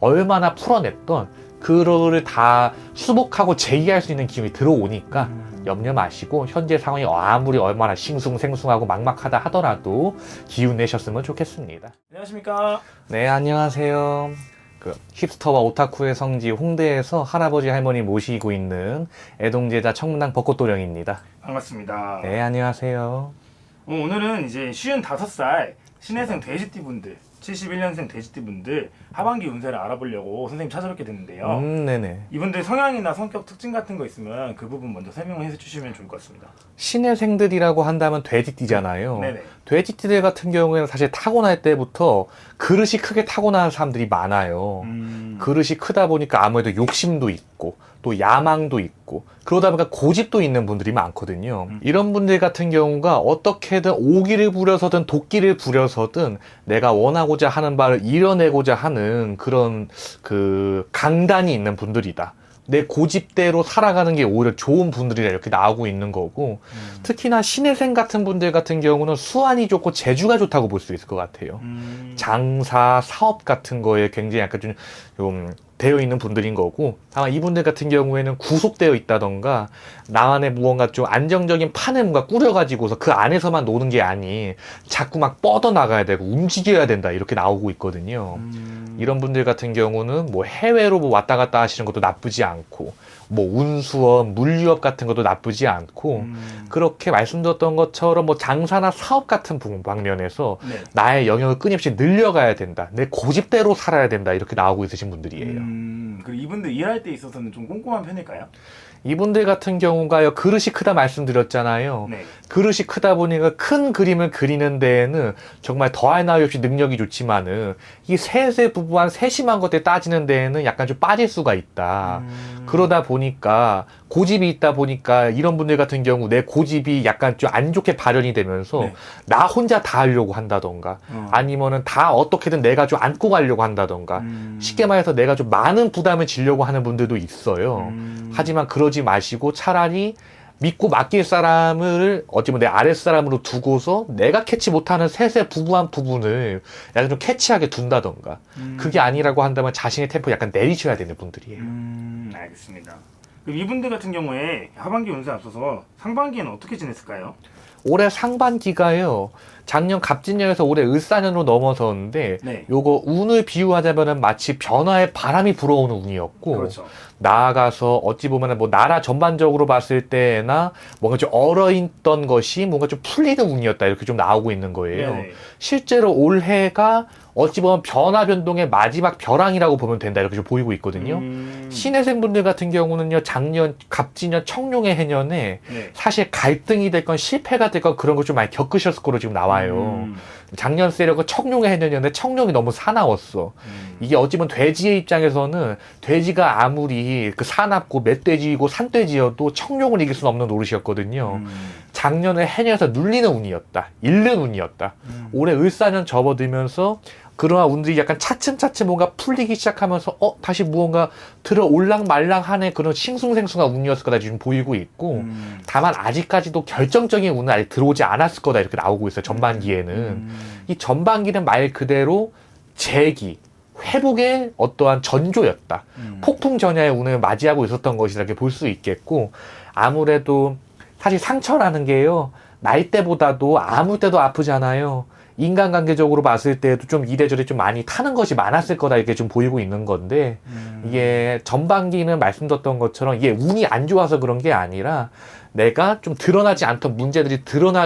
얼마나 풀어냈던 그거를 다 수복하고 재기할 수 있는 기운이 들어오니까 염려 마시고 현재 상황이 아무리 얼마나 싱숭생숭하고 막막하다 하더라도 기운 내셨으면 좋겠습니다. 안녕하십니까. 네, 안녕하세요. 힙스터와 오타쿠의 성지 홍대에서 할아버지 할머니 모시고 있는 애동제자 청문당 벚꽃도령입니다. 반갑습니다. 네, 안녕하세요. 오늘은 이제 55살 신혜생 돼지띠분들, 71년생 돼지띠분들 하반기 운세를 알아보려고 선생님 찾아뵙게 됐는데요. 네네. 이분들 성향이나 성격 특징 같은 거 있으면 그 부분 먼저 설명을 해주시면 좋을 것 같습니다. 신혜생들이라고 한다면 돼지띠잖아요. 네네. 돼지띠들 같은 경우에는 사실 타고날 때부터 그릇이 크게 타고나는 사람들이 많아요. 그릇이 크다 보니까 아무래도 욕심도 있고 또 야망도 있고 그러다 보니까 고집도 있는 분들이 많거든요. 이런 분들 같은 경우가 어떻게든 오기를 부려서든 도끼를 부려서든 내가 원하고자 하는 바를 이뤄내고자 하는 그런 강단이 있는 분들이다. 내 고집대로 살아가는 게 오히려 좋은 분들이라 이렇게 나오고 있는 거고, 특히나 신혜생 같은 분들 같은 경우는 수완이 좋고 재주가 좋다고 볼 수 있을 것 같아요. 장사, 사업 같은 거에 굉장히 약간 좀 되어 있는 분들인 거고, 아마 이분들 같은 경우에는 구속되어 있다던가 나만의 무언가 좀 안정적인 판을 뭔가 꾸려가지고서 그 안에서만 노는 게 아닌 자꾸 막 뻗어나가야 되고 움직여야 된다 이렇게 나오고 있거든요. 이런 분들 같은 경우는 뭐 해외로 뭐 왔다 갔다 하시는 것도 나쁘지 않고 뭐 운수업, 물류업 같은 것도 나쁘지 않고 그렇게 말씀드렸던 것처럼 뭐 장사나 사업 같은 방면에서 네. 나의 영역을 끊임없이 늘려가야 된다. 내 고집대로 살아야 된다. 이렇게 나오고 있으신 분들이에요. 그리고 이분들 일할 때 있어서는 좀 꼼꼼한 편일까요? 이분들 같은 경우가요, 그릇이 크다 말씀드렸잖아요. 네. 그릇이 크다 보니까 큰 그림을 그리는 데에는 정말 더할 나위 없이 능력이 좋지만은 이 세세부부한 세심한 것들 따지는 데에는 약간 좀 빠질 수가 있다. 그러다 보니까 고집이 있다 보니까 이런 분들 같은 경우 내 고집이 약간 좀 안 좋게 발현이 되면서 네. 나 혼자 다 하려고 한다던가 아니면은 다 어떻게든 내가 좀 안고 가려고 한다던가 쉽게 말해서 내가 좀 많은 부담을 지려고 하는 분들도 있어요. 하지만 그러지 마시고 차라리 믿고 맡길 사람을 어찌보면 내 아랫사람으로 두고서 내가 캐치 못하는 세세부부한 부분을 약간 좀 캐치하게 둔다던가 그게 아니라고 한다면 자신의 템포 약간 내리셔야 되는 분들이에요. 알겠습니다. 그럼 이분들 같은 경우에 하반기 운세 앞서서 상반기에는 어떻게 지냈을까요? 올해 상반기가요, 작년 갑진년에서 올해 을사년으로 넘어섰는데 네. 요거 운을 비유하자면은 마치 변화의 바람이 불어오는 운이었고, 그렇죠. 나아가서 어찌 보면은 뭐 나라 전반적으로 봤을 때나 뭔가 좀 얼어있던 것이 뭔가 좀 풀리는 운이었다 이렇게 좀 나오고 있는 거예요. 네네. 실제로 올해가 어찌 보면 변화 변동의 마지막 벼랑이라고 보면 된다 이렇게 좀 보이고 있거든요. 신혜생 분들 같은 경우는요, 작년 갑진년 청룡의 해년에 네. 사실 갈등이 됐건 실패가 됐건 그런 걸 좀 많이 겪으셨을 거로 지금 나와요. 작년 세력은 청룡의 해년이었는데 청룡이 너무 사나웠어. 이게 어찌 보면 돼지의 입장에서는 돼지가 아무리 그 사납고 멧돼지이고 산돼지여도 청룡을 이길 수는 없는 노릇이었거든요. 작년에 해년에서 눌리는 운이었다. 잃는 운이었다. 올해 을사년 접어들면서 그러한 운들이 약간 차츰차츰 뭔가 풀리기 시작하면서 다시 무언가 들어 올랑말랑하는 그런 싱숭생숭한 운이었을 거다 지금 보이고 있고, 다만 아직까지도 결정적인 운은 아직 들어오지 않았을 거다 이렇게 나오고 있어요. 전반기에는. 이 전반기는 말 그대로 재기, 회복의 어떠한 전조였다. 폭풍 전야의 운을 맞이하고 있었던 것이라 이렇게 볼 수 있겠고, 아무래도 사실 상처라는 게요, 날 때보다도 아무 때도 아프잖아요. 인간관계적으로 봤을 때도 좀 이래저래 좀 많이 타는 것이 많았을 거다 이렇게 좀 보이고 있는 건데, 이게 전반기는 말씀드렸던 것처럼 이게 운이 안 좋아서 그런 게 아니라 내가 좀 드러나지 않던 문제들이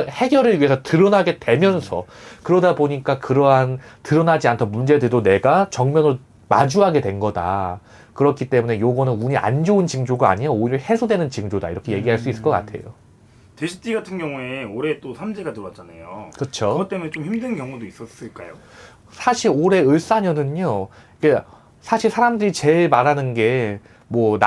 해결을 위해서 드러나게 되면서, 그러다 보니까 그러한 드러나지 않던 문제들도 내가 정면으로 마주하게 된 거다. 그렇기 때문에 요거는 운이 안 좋은 징조가 아니라 오히려 해소되는 징조다 이렇게 얘기할 수 있을 것 같아요. 돼지띠 같은 경우에 올해 또 삼재가 들어왔잖아요. 그렇죠. 그것 때문에 좀 힘든 경우도 있었을까요? 사실 올해 을사년은요, 사실 사람들이 제일 말하는 게 뭐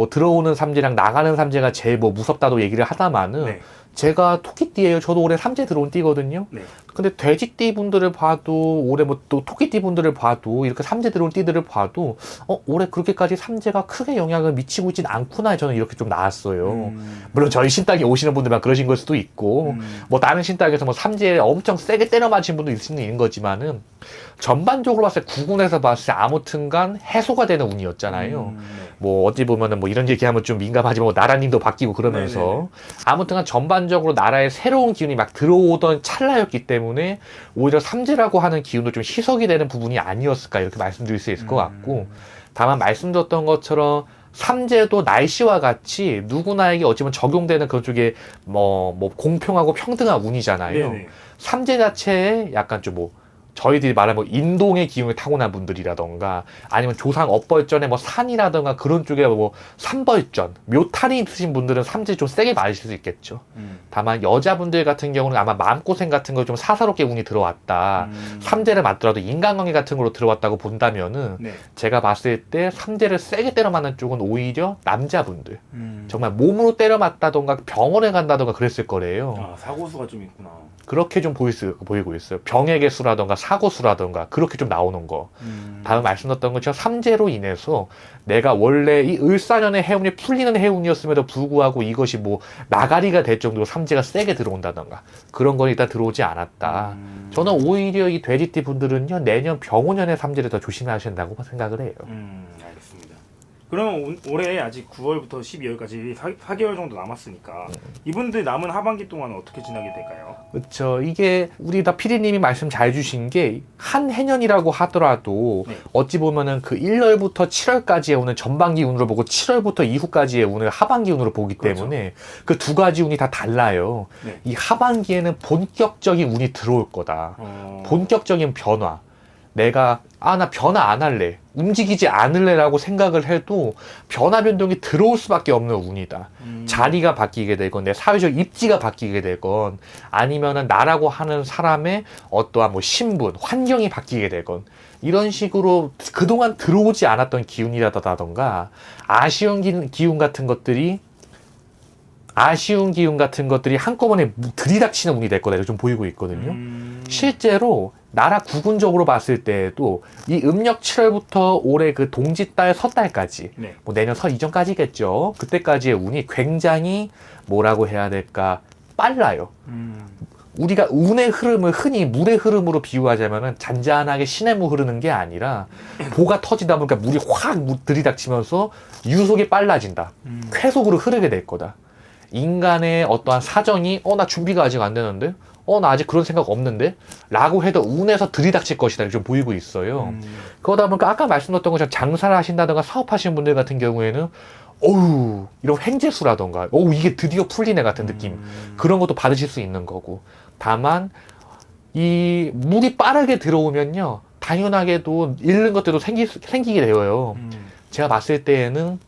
들어오는 삼재랑 나가는 삼재가 제일 뭐 무섭다도 얘기를 하다마는 네. 제가 토끼띠예요. 저도 올해 삼재 들어온 띠거든요. 네. 근데 돼지띠 분들을 봐도 올해 뭐 또 토끼띠 분들을 봐도 이렇게 삼재 들어온 띠들을 봐도 올해 그렇게까지 삼재가 크게 영향을 미치고 있진 않구나 저는 이렇게 좀 나왔어요. 물론 저희 신당에 오시는 분들만 그러신 걸 수도 있고 뭐 다른 신당에서 뭐 삼재에 엄청 세게 때려 맞으신 분도 있을 수는 있는 거지만은 전반적으로 봤을 때 구군에서 봤을 때 아무튼간 해소가 되는 운이었잖아요. 뭐 어찌 보면은 뭐 이런 얘기하면 좀 민감하지만 뭐 나라님도 바뀌고 그러면서 네네네. 아무튼간 전반적으로 나라에 새로운 기운이 막 들어오던 찰나였기 때문에 오히려 삼재라고 하는 기운도 좀 희석이 되는 부분이 아니었을까 이렇게 말씀드릴 수 있을 것 같고 다만 말씀드렸던 것처럼 삼재도 날씨와 같이 누구나에게 어찌보면 적용되는 그런 쪽에 뭐 공평하고 평등한 운이잖아요. 네네. 삼재 자체에 약간 좀 뭐 저희들이 말하는 뭐 인동의 기운을 타고난 분들이라던가 아니면 조상 업벌전에 뭐 산이라던가 그런 쪽에 뭐 삼벌전, 묘탈이 있으신 분들은 삼재 좀 세게 맞으실 수 있겠죠. 다만 여자분들 같은 경우는 아마 마음고생 같은 거 좀 사사롭게 운이 들어왔다. 삼재를 맞더라도 인간관계 같은 걸로 들어왔다고 본다면은 네. 제가 봤을 때 삼재를 세게 때려 맞는 쪽은 오히려 남자분들. 정말 몸으로 때려 맞다던가 병원에 간다던가 그랬을 거래요. 아, 사고수가 좀 있구나. 그렇게 좀 보이고 있어요. 병의 개수라던가 사고수라던가 그렇게 좀 나오는 거. 다음 말씀드렸던 것처럼 삼재로 인해서 내가 원래 이 을사년의 해운이 풀리는 해운이었음에도 불구하고 이것이 뭐 나가리가 될 정도로 삼재가 세게 들어온다던가 그런 건 일단 들어오지 않았다. 저는 오히려 이 돼지띠 분들은요 내년 병오년의 삼재를 더 조심하셔야 된다고 생각을 해요. 알겠습니다. 그러면 올해 아직 9월부터 12월까지 4개월 정도 남았으니까 이분들 남은 하반기 동안 어떻게 지나게 될까요? 그렇죠. 이게 우리 다 피디님이 말씀 잘 주신 게 한 해년이라고 하더라도 네. 어찌 보면은 그 1월부터 7월까지의 운을 전반기 운으로 보고 7월부터 이후까지의 운을 하반기 운으로 보기 그렇죠. 때문에 그 두 가지 운이 다 달라요. 네. 이 하반기에는 본격적인 운이 들어올 거다. 본격적인 변화. 내가 나 변화 안 할래, 움직이지 않을래라고 생각을 해도 변화 변동이 들어올 수밖에 없는 운이다. 자리가 바뀌게 되건 내 사회적 입지가 바뀌게 되건 아니면은 나라고 하는 사람의 어떠한 뭐 신분, 환경이 바뀌게 되건 이런 식으로 그동안 들어오지 않았던 기운이라던가 아쉬운 기운 같은 것들이 한꺼번에 들이닥치는 운이 될 거다. 좀 보이고 있거든요. 실제로 나라 구군적으로 봤을 때에도 이 음력 7월부터 올해 그 동짓달 섣달까지 네. 뭐 내년 설 이전까지겠죠. 그때까지의 운이 굉장히 뭐라고 해야 될까 빨라요. 우리가 운의 흐름을 흔히 물의 흐름으로 비유하자면은 잔잔하게 시냇물 흐르는 게 아니라 보가 터지다 보니까 물이 확 들이닥치면서 유속이 빨라진다. 쾌속으로 흐르게 될 거다. 인간의 어떠한 사정이 나 준비가 아직 안 되는데 나 아직 그런 생각 없는데 라고 해도 운에서 들이닥칠 것이다 좀 보이고 있어요. 그러다 보니까 아까 말씀드렸던 것처럼 장사를 하신다든가 사업하시는 분들 같은 경우에는 이런 횡재수라던가 이게 드디어 풀리네 같은 느낌 그런 것도 받으실 수 있는 거고 다만 이 물이 빠르게 들어오면요 당연하게도 잃는 것들도 생기게 되어요. 제가 봤을 때에는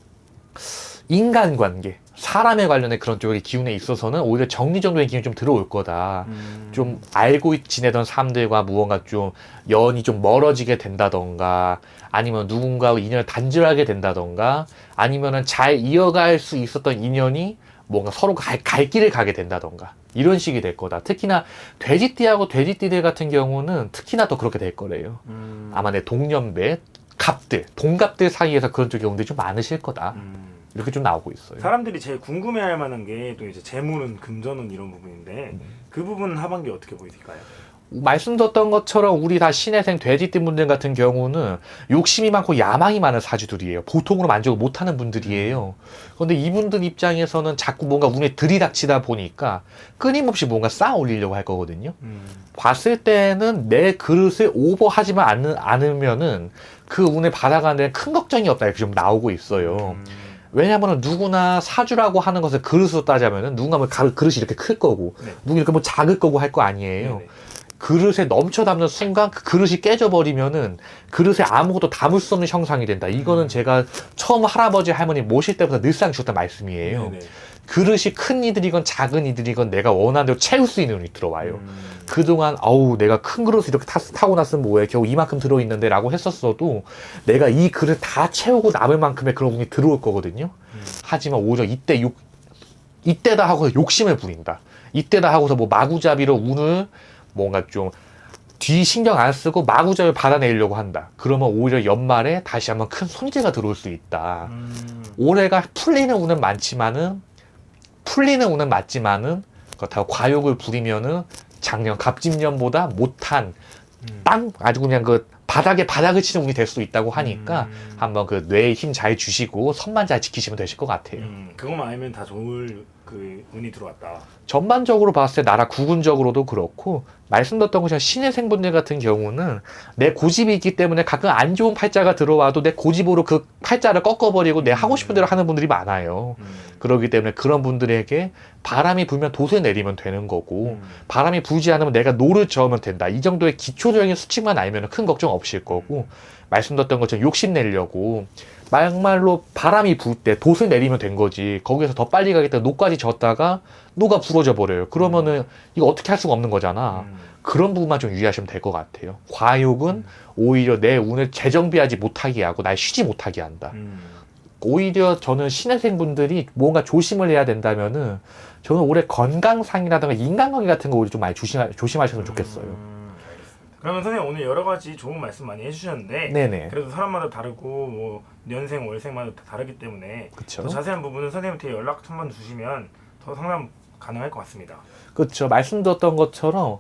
인간관계 사람에 관련된 그런 쪽의 기운에 있어서는 오히려 정리정돈의 기운이 좀 들어올 거다. 좀 알고 지내던 사람들과 무언가 좀 연이 좀 멀어지게 된다던가 아니면 누군가와 인연을 단절하게 된다던가 아니면은 잘 이어갈 수 있었던 인연이 뭔가 서로 갈 길을 가게 된다던가 이런 식이 될 거다. 특히나 돼지띠하고 돼지띠들 같은 경우는 특히나 더 그렇게 될 거래요. 아마 내 동년배 동갑들 사이에서 그런 쪽의 경우들이 좀 많으실 거다. 이렇게 좀 나오고 있어요. 사람들이 제일 궁금해할 만한 게 또 이제 재물은 금전은 이런 부분인데 그 부분은 하반기 어떻게 보이실까요? 말씀드렸던 것처럼 우리 다 신해생 돼지띠 분들 같은 경우는 욕심이 많고 야망이 많은 사주들이에요. 보통으로 만족을 못하는 분들이에요. 그런데 이분들 입장에서는 자꾸 뭔가 운에 들이닥치다 보니까 끊임없이 뭔가 쌓아 올리려고 할 거거든요. 봤을 때는 내 그릇을 오버하지만 않으면은 그 운을 받아가는 데는 큰 걱정이 없다 이렇게 좀 나오고 있어요. 왜냐면은 누구나 사주라고 하는 것을 그릇으로 따자면은 누군가 뭐 그릇이 이렇게 클 거고 누구 이렇게 뭐 작을 거고 할 거 아니에요. 네네. 그릇에 넘쳐 담는 순간 그 그릇이 깨져버리면은 그릇에 아무것도 담을 수 없는 형상이 된다. 이거는 제가 처음 할아버지 할머니 모실 때부터 늘상 주셨던 말씀이에요. 네네. 그릇이 큰 이들이건 작은 이들이건 내가 원하는 대로 채울 수 있는 운이 들어와요. 그동안 내가 큰 그릇을 이렇게 타고 났으면 뭐해 겨우 이만큼 들어있는데 라고 했었어도 내가 이 그릇 다 채우고 남을 만큼의 그런 운이 들어올 거거든요. 하지만 오히려 이때다 하고 욕심을 부린다. 이때다 하고서 뭐 마구잡이로 운을 뭔가 좀 뒤 신경 안 쓰고 마구잡이 받아내려고 한다. 그러면 오히려 연말에 다시 한번 큰 손재가 들어올 수 있다. 올해가 풀리는 운은 맞지만은 그렇다고 과욕을 부리면은 작년 갑진년보다 못한 땅 아주 그냥 그 바닥을 치는 운이 될 수 있다고 하니까 한번 그 뇌에 힘 잘 주시고 선만 잘 지키시면 되실 것 같아요. 그것만 알면 다 좋을 그 운이 들어왔다. 전반적으로 봤을 때 나라 국운적으로도 그렇고 말씀드렸던 것처럼 신혜생분들 같은 경우는 내 고집이 있기 때문에 가끔 안 좋은 팔자가 들어와도 내 고집으로 그 팔자를 꺾어버리고 내 하고 싶은 대로 하는 분들이 많아요. 그렇기 때문에 그런 분들에게 바람이 불면 돛을 내리면 되는 거고 바람이 불지 않으면 내가 노를 저으면 된다. 이 정도의 기초적인 수칙만 알면 큰 걱정 없을 거고 말씀드렸던 것처럼 욕심내려고 막말로 바람이 불 때 돛을 내리면 된 거지. 거기서 더 빨리 가겠다 노까지 졌다가 노가 부러져 버려요. 그러면은 이거 어떻게 할 수가 없는 거잖아. 그런 부분만 좀 유의하시면 될 것 같아요. 과욕은 오히려 내 운을 재정비하지 못하게 하고 날 쉬지 못하게 한다. 오히려 저는 신혜생분들이 뭔가 조심을 해야 된다면은 저는 올해 건강상이라든가 인간관계 같은 거 오히려 좀 많이 조심하셨으면 좋겠어요. 그러면 선생님 오늘 여러 가지 좋은 말씀 많이 해주셨는데 네네. 그래도 사람마다 다르고 뭐 년생 월생마다 다 다르기 때문에 그쵸. 더 자세한 부분은 선생님한테 연락 한번 주시면 더 상담 가능할 것 같습니다. 그렇죠. 말씀드렸던 것처럼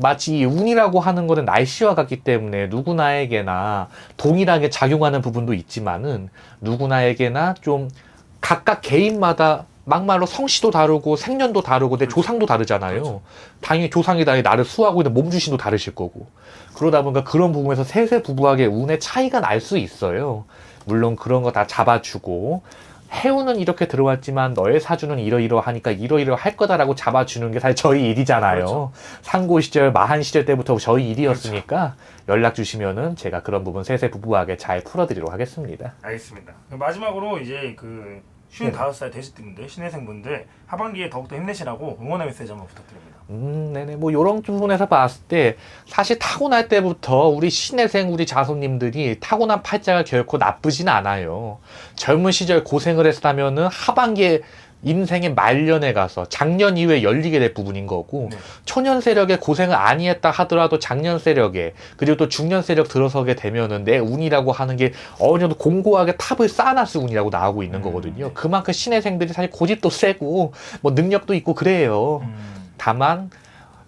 마치 이 운이라고 하는 거는 날씨와 같기 때문에 누구나에게나 동일하게 작용하는 부분도 있지만은 누구나에게나 좀 각각 개인마다 막말로 성씨도 다르고 생년도 다르고 내 조상도 다르잖아요. 그렇죠. 당연히 조상이 나를 수하고 있는 몸주신도 다르실 거고 그러다 보니까 그런 부분에서 세세부부하게 운의 차이가 날 수 있어요. 물론 그런 거 다 잡아주고 해운은 이렇게 들어왔지만 너의 사주는 이러이러하니까 이러이러할 거다라고 잡아주는 게 사실 저희 일이잖아요. 그렇죠. 상고 시절, 마한 시절 때부터 저희 일이었으니까 연락 주시면은 제가 그런 부분 세세부부하게 잘 풀어드리도록 하겠습니다. 알겠습니다. 마지막으로 이제 그 55살 돼지띠분들, 신혜생분들 하반기에 더욱더 힘내시라고 응원의 메시지 한번 부탁드립니다. 네네. 뭐 요런 부분에서 봤을 때 사실 타고날 때부터 우리 신혜생 우리 자손님들이 타고난 팔자가 결코 나쁘진 않아요. 젊은 시절 고생을 했다면은 하반기에 인생의 말년에 가서 작년 이후에 열리게 될 부분인 거고 네. 초년 세력에 고생을 아니 했다 하더라도 작년 세력에 그리고 또 중년 세력 들어서게 되면은 내 운이라고 하는 게 어느 정도 공고하게 탑을 쌓아놨을 운이라고 나오고 있는 거거든요. 네. 그만큼 신혜생들이 사실 고집도 세고 뭐 능력도 있고 그래요. 다만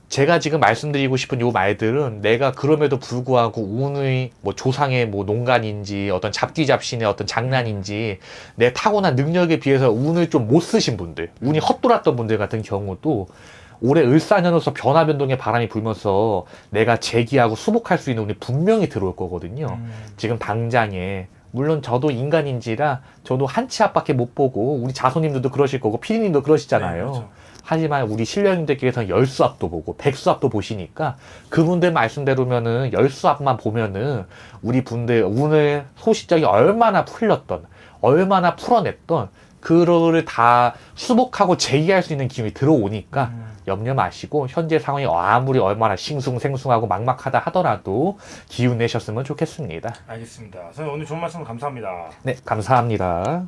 제가 지금 말씀드리고 싶은 요 말들은 내가 그럼에도 불구하고 운의 뭐 조상의 뭐 농간인지 어떤 잡기잡신의 어떤 장난인지 내 타고난 능력에 비해서 운을 좀 못 쓰신 분들, 운이 헛돌았던 분들 같은 경우도 올해 을사년으로서 변화변동의 바람이 불면서 내가 재기하고 수복할 수 있는 운이 분명히 들어올 거거든요. 지금 당장에 물론 저도 인간인지라 저도 한 치 앞밖에 못 보고 우리 자손님들도 그러실 거고 피디님도 그러시잖아요. 네, 그렇죠. 하지만 우리 신령님들께서는 열수 앞도 보고 백수 앞도 보시니까 그분들 말씀대로면은 열수 앞만 보면은 우리 분들 오늘 소시적이 얼마나 풀렸던 얼마나 풀어냈던 그거를 다 수복하고 재기할 수 있는 기운이 들어오니까 염려 마시고 현재 상황이 아무리 얼마나 싱숭생숭하고 막막하다 하더라도 기운 내셨으면 좋겠습니다. 알겠습니다. 선생님 오늘 좋은 말씀 감사합니다. 네, 감사합니다.